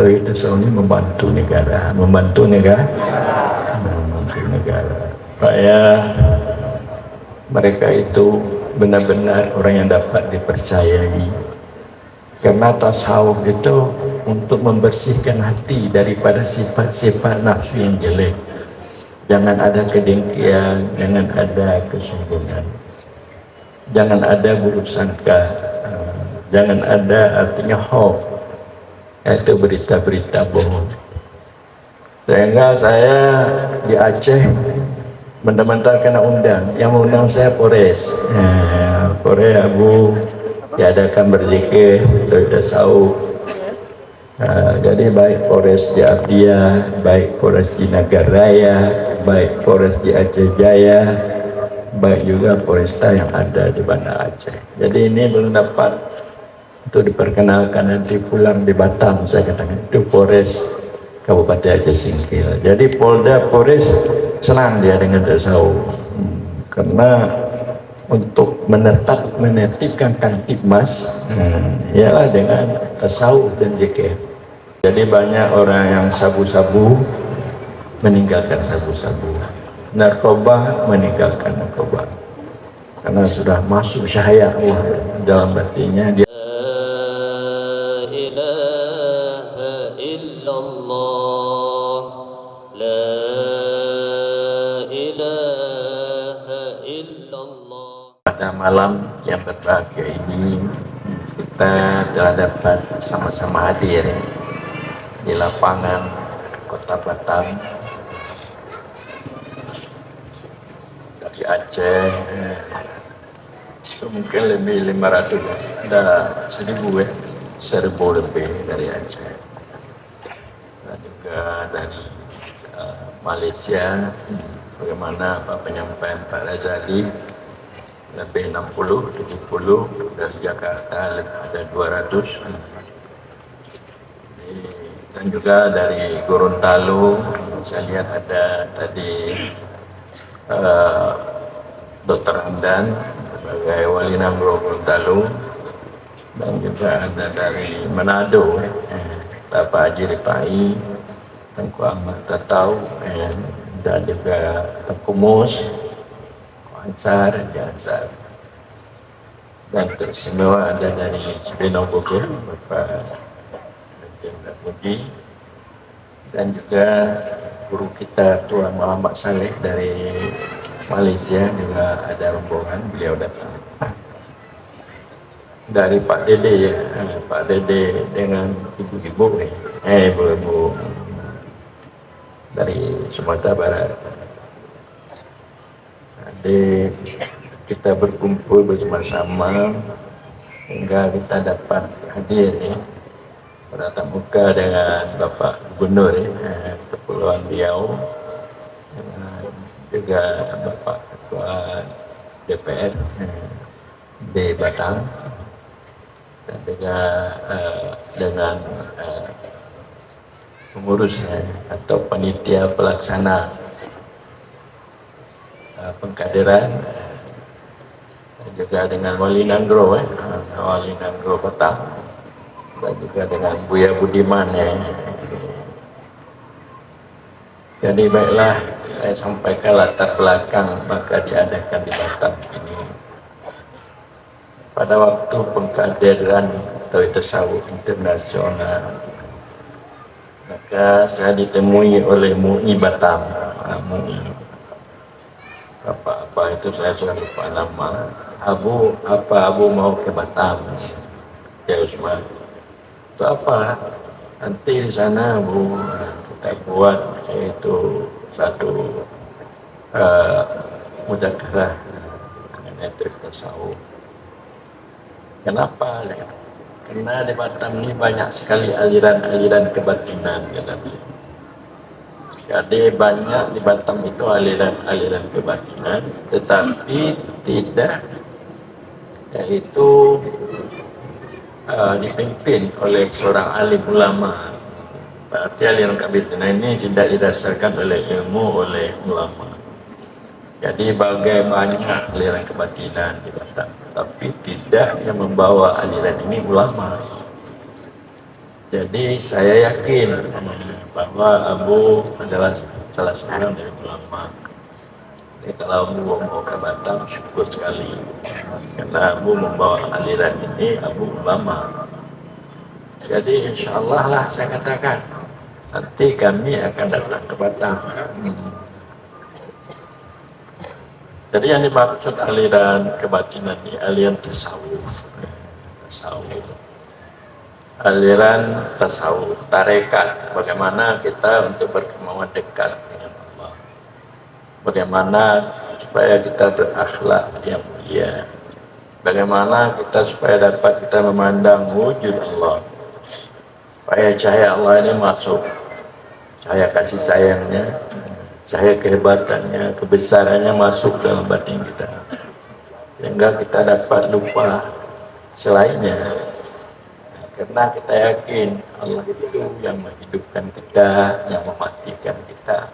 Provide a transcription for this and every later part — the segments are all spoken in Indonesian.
Tauhid Tasawuf ini membantu negara, membantu negara supaya mereka itu benar-benar orang yang dapat dipercayai. Karena tasawuf itu untuk membersihkan hati daripada sifat-sifat nafsu yang jelek. Jangan ada kedengkian, jangan ada kesombongan, jangan ada buruk sangka, jangan ada artinya hoax, yaitu berita-berita bohong. Sehingga saya di Aceh benar-benar kena undang, yang mengundang saya Polres, Polres Abu diadakan berzikir dari tasawuf. Jadi baik Polres di Abdia, baik Polres di Nagaraya, baik Polres di Aceh Jaya, baik juga Polresta yang ada di Banda Aceh. Jadi ini belum dapat untuk diperkenalkan, nanti pulang di Batam saya katakan itu Polres Kabupaten Aceh Singkil. Jadi Polda Polres senang dia dengan tasawuf, karena untuk menertibkan Kamtibmas ialah dengan tasawuf dan zikir. Jadi banyak orang yang sabu-sabu meninggalkan sabu-sabu, narkoba meninggalkan narkoba, karena sudah masuk cahaya Allah dalam batinnya. Dia pada malam yang berbahagia ini kita telah dapat sama-sama hadir di lapangan Kota Batam dari Aceh. Itu mungkin lebih 500, ada 1000 lebih dari Aceh, dan juga dari Malaysia. Bagaimana Pak penyampaian Pak Razali, lebih 60, 70, dari Jakarta ada 200, dan juga dari Gorontalo saya lihat ada tadi Dr. Hamdan sebagai Wali Nangro Gorontalo, dan juga ada dari Manado Pak Haji Rifai, Tengku Ahmad Tatau, dan juga Tengku Mus Ansar, dan teristimewa ada dari Cibinong Bogor Bapak Jenderal Budi, dan juga guru kita Tuan Muhammad Saleh dari Malaysia juga ada rombongan, beliau datang. Dari Pak Dede ya, Pak Dede dengan ibu-ibu ibu-ibu dari Sumatera Barat. Jadi kita berkumpul bersama-sama hingga kita dapat hadir bertatap muka dengan Bapak Gubernur Kepulauan Riau, dengan juga Bapak Ketua DPR di Batam, dan juga dengan pengurus atau panitia pelaksana pengkaderan, dan juga dengan Wali Nangro Wali Nangro Batam, dan juga dengan Buya Budiman Jadi baiklah, saya sampaikan latar belakang maka diadakan di Batam ini. Pada waktu pengkaderan Tauhid Tasawuf Internasional, maka saya ditemui oleh MUI Batam. MUI apa itu saya sudah lupa nama. Abu mau ke Batam? Ya Usman, itu apa? Nanti di sana Bu kita buat yaitu satu muzakarah mengenai Tauhid Tasawuf. Kenapa? Karena di Batam ini banyak sekali aliran-aliran kebatinan, kata beliau. Jadi banyak di Batam itu aliran-aliran kebatinan, tetapi tidak yaitu dipimpin oleh seorang alim ulama. Berarti aliran kebatinan ini tidak didasarkan oleh ilmu, oleh ulama. Jadi bagaimana aliran kebatinan di Batam, tapi tidak yang membawa aliran ini ulama. Jadi saya yakin bahwa Abu adalah salah seorang dari ulama. Jadi kalau Abu mau ke Batam, syukur sekali. Karena Abu membawa aliran ini, Abu ulama. Jadi insya Allah lah saya katakan, nanti kami akan datang ke Batam. Jadi yang dimaksud aliran kebatinan ini, aliran tasawuf. Aliran tasawuf, tarekat, bagaimana kita untuk berkemauan dekat dengan Allah, bagaimana supaya kita berakhlak yang mulia, bagaimana kita supaya dapat kita memandang wujud Allah, supaya cahaya Allah ini masuk, cahaya kasih sayangnya, cahaya kehebatannya, kebesarannya masuk dalam batin kita, sehingga kita dapat lupa selainnya. Karena kita yakin Allah itu yang menghidupkan kita, yang mematikan kita,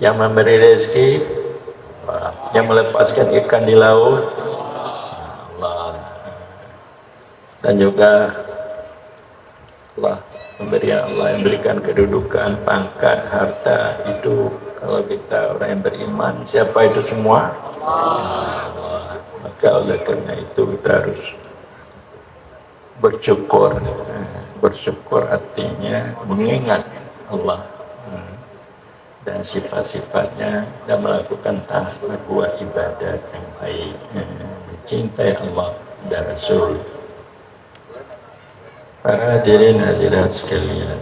yang memberi rezeki, yang melepaskan ikan di laut, Allah. Dan juga Allah yang berikan kedudukan, pangkat, harta. Itu kalau kita orang yang beriman, siapa itu semua? Allah. Maka oleh karena itu kita harus bersyukur. Bersyukur artinya mengingat Allah dan sifat-sifatnya dan melakukan taat buat ibadat yang baik, mencintai Allah dan Rasul. Para hadirin hadirat sekalian,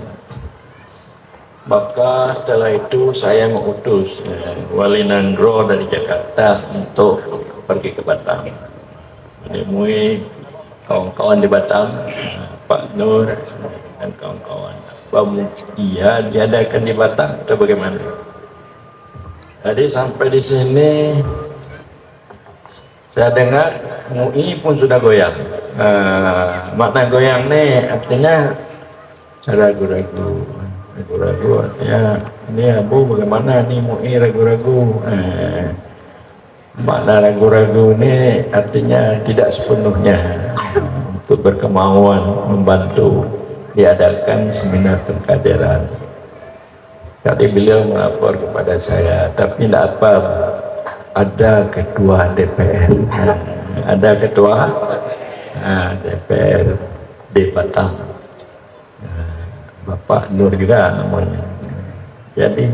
maka setelah itu saya mengutus Wali Nandro dari Jakarta untuk pergi ke Batam, menemui kawan-kawan di Batam, Pak Nur dan kawan-kawan. Iya, diadakan di Batam atau bagaimana? Jadi sampai di sini saya dengar MUI pun sudah goyang. Makna goyang nih artinya ragu-ragu. Ragu-ragu artinya ini Abu bagaimana nih MUI ragu-ragu. Makna ragu-ragu ini artinya tidak sepenuhnya untuk berkemauan membantu diadakan seminar pengkaderan. Tadi beliau melapor kepada saya, tapi tidak apa, ada ketua DPR, ada ketua DPR di Batam, Bapak Nur juga namanya. Jadi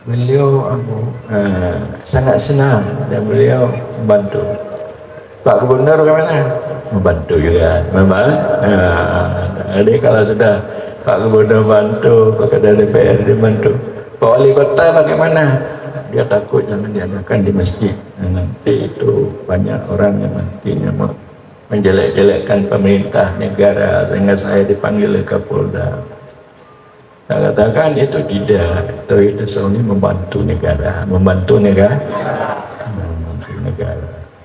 beliau sangat senang dan beliau membantu. Pak Gubernur kemana? Membantu juga, memang. Jadi kalau sudah Pak Gubernur bantu, Pak Ketua DPR dibantu, Pak Wali Kota bagaimana? Dia takut jangan diadakan di masjid. Nanti itu banyak orang yang nantinya menjelek-jelekkan pemerintah negara, sehingga saya dipanggil ke Kapolda. Saya katakan itu tidak, itu soalnya membantu negara, membantu negara.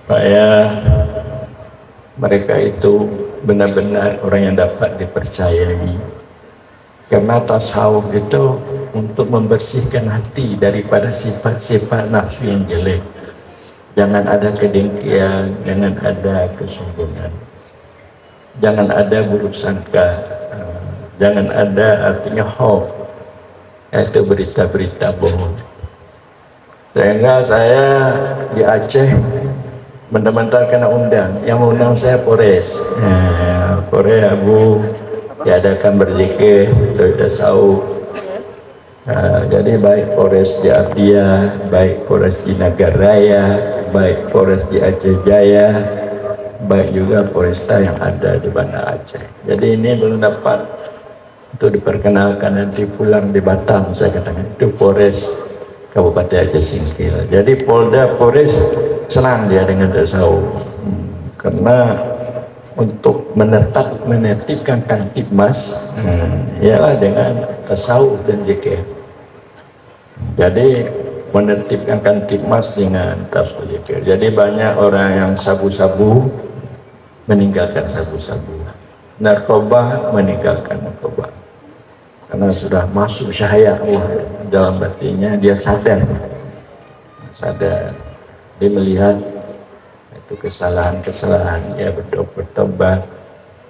Supaya mereka itu benar-benar orang yang dapat dipercayai. Karena tasawuf itu untuk membersihkan hati daripada sifat-sifat nafsu yang jelek. Jangan ada kedengkian, jangan ada kesombongan, jangan ada buruk sangka, jangan ada artinya hoax, yaitu berita-berita bohong. Sehingga saya di Aceh benar-benar kena undang, yang mengundang saya Polres. Polres Abu diadakan berzikir, tasawuf. Jadi baik Polres di Abdia, baik Polres di Nagaraya, baik Polres di Aceh Jaya, baik juga Polresta yang ada di Banda Aceh. Jadi ini belum dapat untuk diperkenalkan, nanti pulang di Batam saya katakan itu Polres Kabupaten Aceh Singkil. Jadi Polda Polres senang dia dengan tasawuf, karena untuk menertibkan Kamtibmas ialah dengan tasawuf dan zikir. Jadi menertibkan Kamtibmas dengan tasawuf zikir. Jadi banyak orang yang sabu-sabu meninggalkan sabu-sabu, narkoba meninggalkan narkoba, karena sudah masuk cahaya Allah dalam batinnya. Dia sadar, dia melihat itu kesalahan-kesalahan, ya bertobat,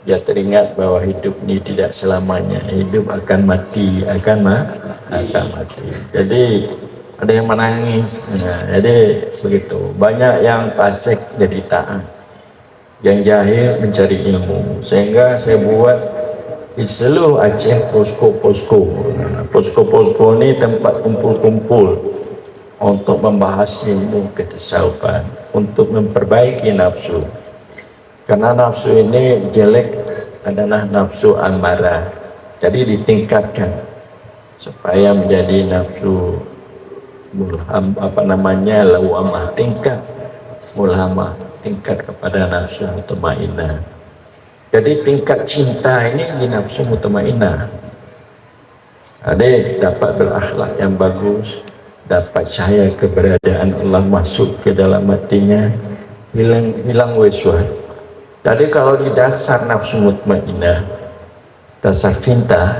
dia teringat bahwa hidup ini tidak selamanya, hidup akan mati, akan mati. Jadi ada yang menangis, jadi begitu. Banyak yang fasik jadi taat, yang jahil mencari ilmu. Sehingga saya buat di seluruh Aceh posko-posko. Posko-posko ini tempat kumpul-kumpul untuk membahas ilmu ketasawufan, untuk memperbaiki nafsu. Karena nafsu ini jelek adalah nafsu amarah, jadi ditingkatkan supaya menjadi nafsu mulham, lawamah, tingkat mulhamah, tingkat kepada nafsu mutmainnah. Jadi tingkat cinta ini di nafsu mutmainnah. Adik dapat berakhlak yang bagus, dapat cahaya keberadaan Allah masuk ke dalam hatinya, hilang waswas. Jadi kalau di dasar nafsu mutmainnah, dasar cinta,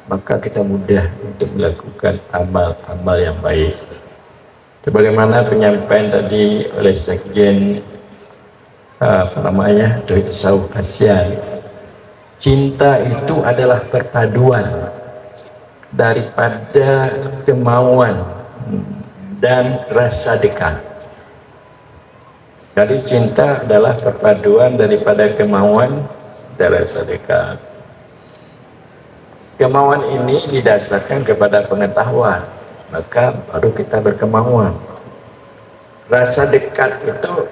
maka kita mudah untuk melakukan amal-amal yang baik. Sebagaimana penyampaian tadi oleh Sekjen Tauhid Tasawuf ASEAN, cinta itu adalah perpaduan daripada kemauan dan rasa dekat. Jadi cinta adalah perpaduan daripada kemauan dan rasa dekat. Kemauan ini didasarkan kepada pengetahuan, maka baru kita berkemauan. Rasa dekat itu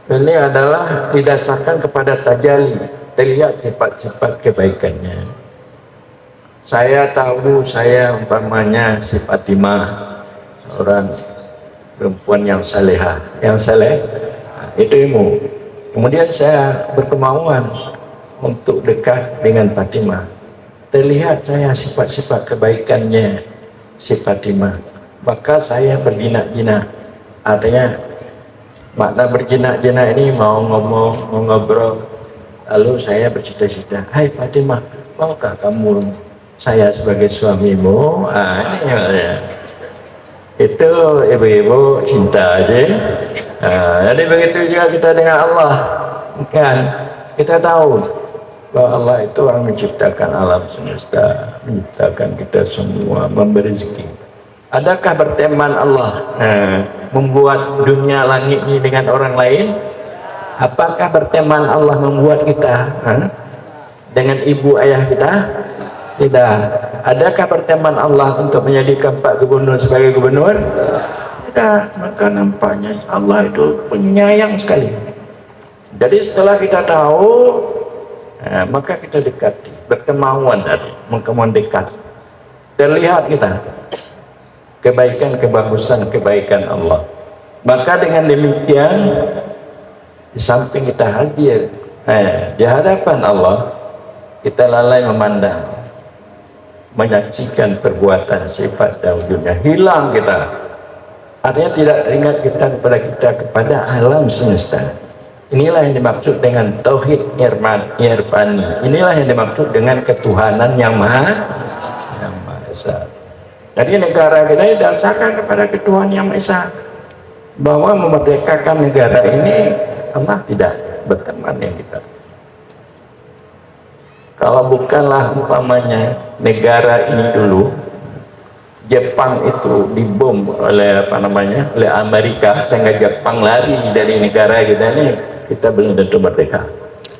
ini adalah didasarkan kepada tajalli, terlihat cepat-cepat kebaikannya. Saya tahu umpamanya si Fatimah, seorang perempuan yang salehah, itu ilmu. Kemudian saya berkemauan untuk dekat dengan Fatimah. Terlihat saya sifat-sifat kebaikannya si Fatimah, maka saya berjinak-jinak. Artinya makna berjinak-jinak ini mau ngomong, mau ngobrol, lalu saya bercita-cita, hai Fatimah, maukah kamu saya sebagai suamimu? Ini ya. Itu ibu-ibu cinta aja. Jadi begitu juga kita dengan Allah, kan? Kita tahu bahwa Allah itu yang menciptakan alam semesta, menciptakan kita semua, memberi rezeki. Adakah berteman Allah membuat dunia langit ini dengan orang lain? Apakah berteman Allah membuat kita dengan ibu ayah kita? Tidak. Adakah berteman Allah untuk menjadikan Pak Gubernur sebagai gubernur? Tidak. Maka nampaknya Allah itu penyayang sekali. Jadi setelah kita tahu, maka kita dekati, berkemauan tadi, berkemauan dekat. Terlihat kita kebaikan, kebagusan, kebaikan Allah. Maka dengan demikian, di samping kita hadir di hadapan Allah, kita lalai memandang, menyaksikan perbuatan, sifat dan wujudnya. Hilang kita, artinya tidak teringat kita kepada alam semesta. Inilah yang dimaksud dengan tauhid irfani. Inilah yang dimaksud dengan ketuhanan yang maha esa. Jadi negara kita didasarkan kepada ketuhanan yang maha esa, bahwa memerdekakan negara ini Allah tidak berteman dengan kita. Kalau bukanlah umpamanya negara ini dulu, Jepang itu dibom oleh oleh Amerika, sehingga Jepang lari dari negara kita ini, kita belum tentu merdeka.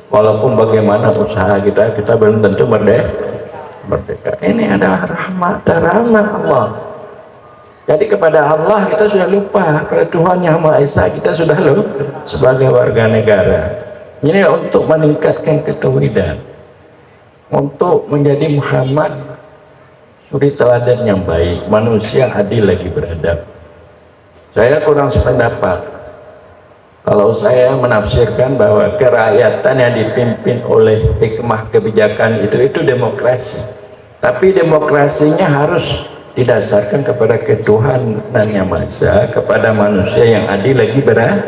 Walaupun bagaimana usaha kita belum tentu merdeka. Ini adalah rahmat Allah. Jadi kepada Allah kita sudah lupa, kepada Tuhan yang Maha Esa kita sudah lupa sebagai warga negara. Ini untuk meningkatkan ketauhidan, untuk menjadi Muhammad suri teladan yang baik, manusia adil lagi beradab. Saya kurang sependapat kalau saya menafsirkan bahwa kerakyatan yang dipimpin oleh hikmah kebijakan itu demokrasi. Tapi demokrasinya harus didasarkan kepada ketuhanan yang maha esa, kepada manusia yang adil lagi beradab.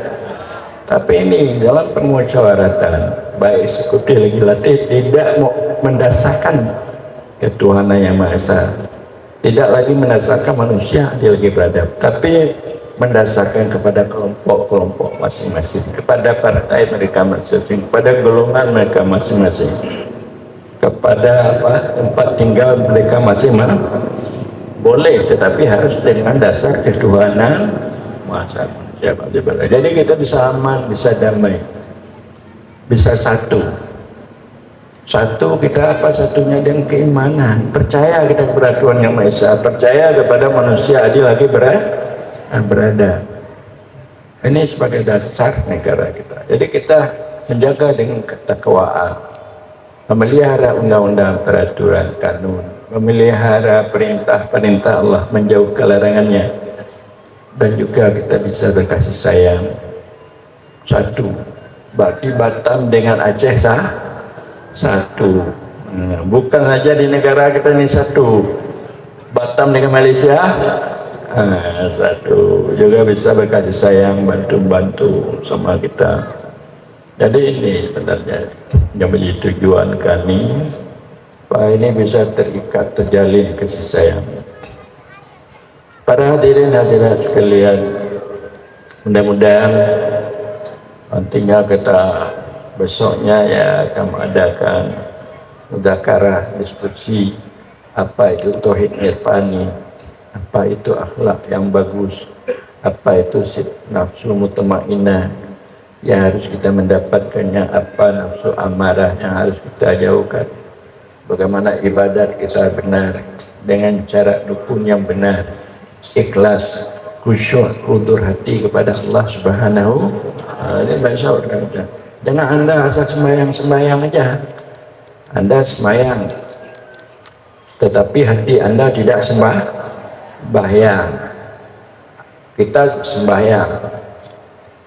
Tapi ini dalam permusyawaratan baik eksekutif legislatif tidak mau mendasarkan ketuhanan yang maha esa, tidak lagi mendasarkan manusia adil lagi beradab, tapi mendasarkan kepada kelompok-kelompok masing-masing, kepada partai mereka masing-masing, kepada golongan mereka masing-masing, kepada tempat tinggal mereka masing-masing. Boleh, tetapi harus dengan dasar ketuhanan Maha Esa. Jadi kita bisa aman, bisa damai, bisa satu. Satu kita apa? Satunya dengan keimanan, percaya kita kepada Tuhan Yang Maha Esa, percaya kepada manusia adil lagi berada. Ini sebagai dasar negara kita. Jadi kita menjaga dengan ketakwaan, memelihara undang-undang, peraturan, kanun, memelihara perintah-perintah Allah, menjauh larangannya, dan juga kita bisa berkasih sayang. Satu, berarti Batam dengan Aceh satu. Bukan saja di negara kita ini satu, Batam dengan Malaysia satu, juga bisa berkasih sayang, bantu-bantu sama kita. Jadi ini sebenarnya yang menjadi tujuan kami, supaya ini bisa terikat, terjalin kasih sayang. Para hadirin hadirat sekalian, mudah-mudahan nantinya kita besoknya ya akan mengadakan mudzakarah, diskusi apa itu tauhid irfani, apa itu akhlak yang bagus, apa itu nafsu mutmainnah yang harus kita mendapatkannya, apa nafsu amarah yang harus kita jauhkan, bagaimana ibadat kita benar dengan cara rukun yang benar, ikhlas, khusyuk, hudur hati kepada Allah Subhanahu wa taala. Ini bahasa jangan Anda asal sembahyang aja. Anda sembahyang, tetapi hati Anda tidak sembahyang. Kita sembahyang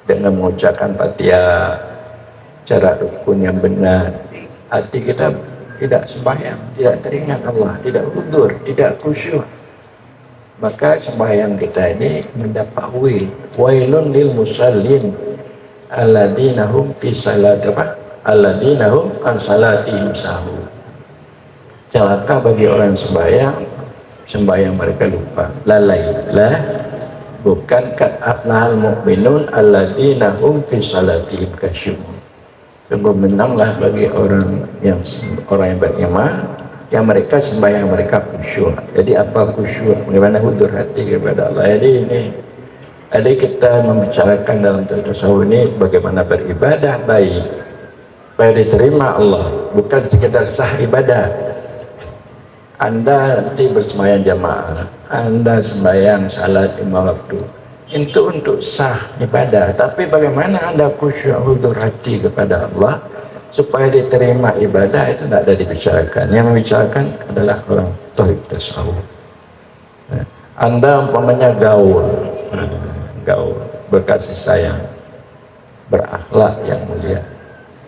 dengan mengucapkan Fatihah, cara rukun yang benar. Hati kita tidak sembahyang, tidak teringat Allah, tidak hudur, tidak khusyuk. Maka sembahyang kita ini mendapat wailun lil musallin alladzina hum fi salatihim alladzina hum an salatihim sahun. Celaka bagi orang sembahyang mereka lupa, lalai lah, bukan kat aflahal mu'minun alladzina hum fi salatihim khasyu'un. Sungguh menanglah bagi orang yang beriman yang mereka sembahyang mereka khusyuk. Jadi apa khusyuk? Bagaimana hudur hati kepada Allah. Jadi kita membicarakan dalam tasawuf ini bagaimana beribadah baik supaya diterima Allah, bukan sekedar sah ibadah. Anda nanti bersembahyang jamaah, Anda sembahyang salat 5 waktu, itu untuk sah ibadah, tapi bagaimana Anda khusyuk hudur hati kepada Allah supaya diterima ibadah, itu tidak ada dibicarakan. Yang membicarakan adalah orang tauhid tasawuf. Anda umpamanya gaul, berkasih sayang, berakhlak yang mulia.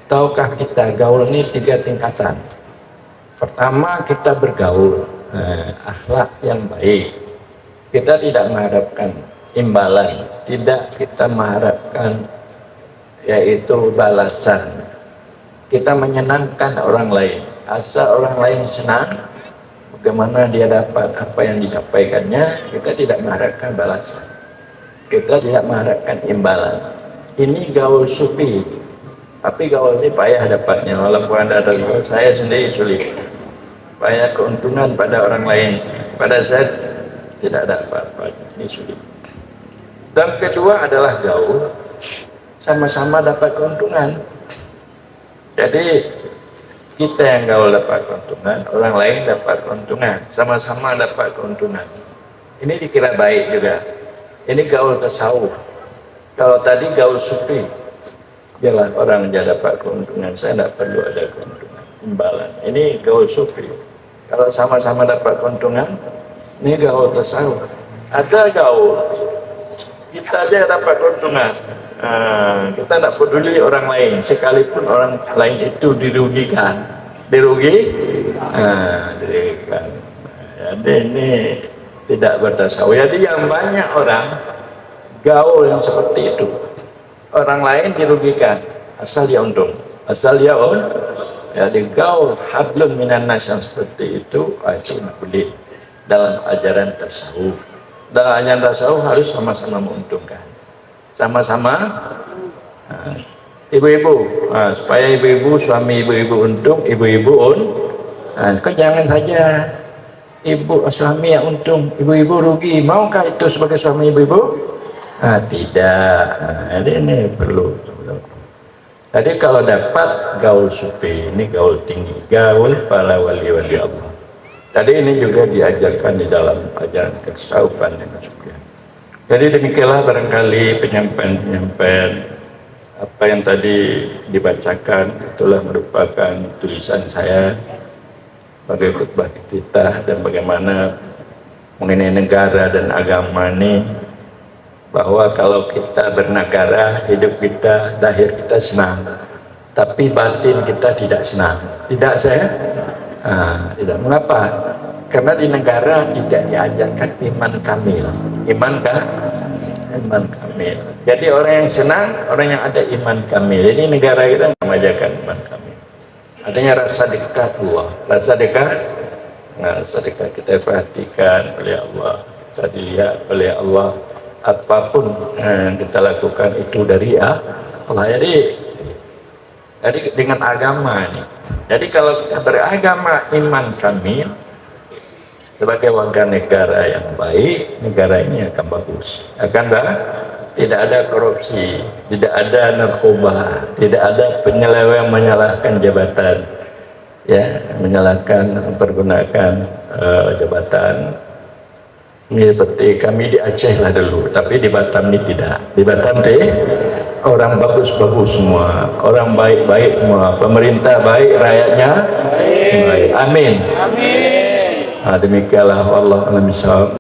Tahukah kita gaul ini 3 tingkatan. Pertama, kita bergaul, akhlak yang baik. Kita tidak mengharapkan imbalan, tidak kita mengharapkan yaitu balasan. Kita menyenangkan orang lain, asal orang lain senang, bagaimana dia dapat apa yang disampaikannya, kita tidak mengharapkan balasan, kita tidak mengharapkan imbalan. Ini gaul sufi, tapi gaul ini payah dapatnya, walaupun ada saya sendiri sulit. Payah keuntungan pada orang lain, pada saya tidak dapat, ini sulit. Dan kedua adalah gaul sama-sama dapat keuntungan. Jadi kita yang gaul dapat keuntungan, orang lain dapat keuntungan, sama-sama dapat keuntungan. Ini dikira baik juga. Ini gaul tasawuf. Kalau tadi gaul sufi, biarlah orang aja dapat keuntungan, saya tidak perlu ada keuntungan, imbalan. Ini gaul sufi. Kalau sama-sama dapat keuntungan, ini gaul tasawuf. Ada gaul kita aja dapat keuntungan, kita tidak peduli orang lain, sekalipun orang lain itu dirugikan. Jadi ini tidak bertasawuf. Jadi yang banyak orang gaul yang seperti itu, orang lain dirugikan, asal dia untung, Jadi gaul hablum minan nas yang seperti itu boleh dalam ajaran tasawuf. dan ajaran tasawuf harus sama-sama menguntungkan, sama-sama. Ibu-ibu, supaya ibu-ibu, suami ibu-ibu untung, ibu-ibu kok jangan saja ibu suami yang untung, ibu-ibu rugi. Maukah itu sebagai suami ibu-ibu? Tidak. Jadi ini perlu. Jadi kalau dapat gaul sufi, ini gaul tinggi, gaul para wali-wali Allah. Tadi ini juga diajarkan di dalam ajaran ketasawufan yang sufi. Jadi demikianlah barangkali penyampaian apa yang tadi dibacakan, itulah merupakan tulisan saya sebagai khutbah kita dan bagaimana mengenai negara dan agama ini, bahwa kalau kita bernegara, hidup kita, zahir kita senang, tapi batin kita tidak senang. Tidak saya? Tidak. Mengapa? Karena di negara tidak diajarkan iman kamil. Iman kamil. Jadi orang yang senang, orang yang ada iman kamil. Ini negara kita mengajarkan iman kamil. Adanya rasa dekat Allah, rasa dekat. Rasa dekat kita perhatikan oleh Allah, kita dilihat oleh Allah. Apapun yang kita lakukan itu dari Allah. Jadi dengan agama ini. Jadi kalau kita beragama iman kamil, sebagai warga negara yang baik, negara ini akan bagus. Tidak ada korupsi, tidak ada narkoba, tidak ada penyeleweng menyalahkan jabatan, ya, mempergunakan jabatan. Ini seperti kami di Aceh lah dulu, tapi di Batam ini tidak. Di Batam orang bagus-bagus semua, orang baik-baik semua, pemerintah baik, rakyatnya baik. Amin. Demikianlah, wallahu a'lam bishawab.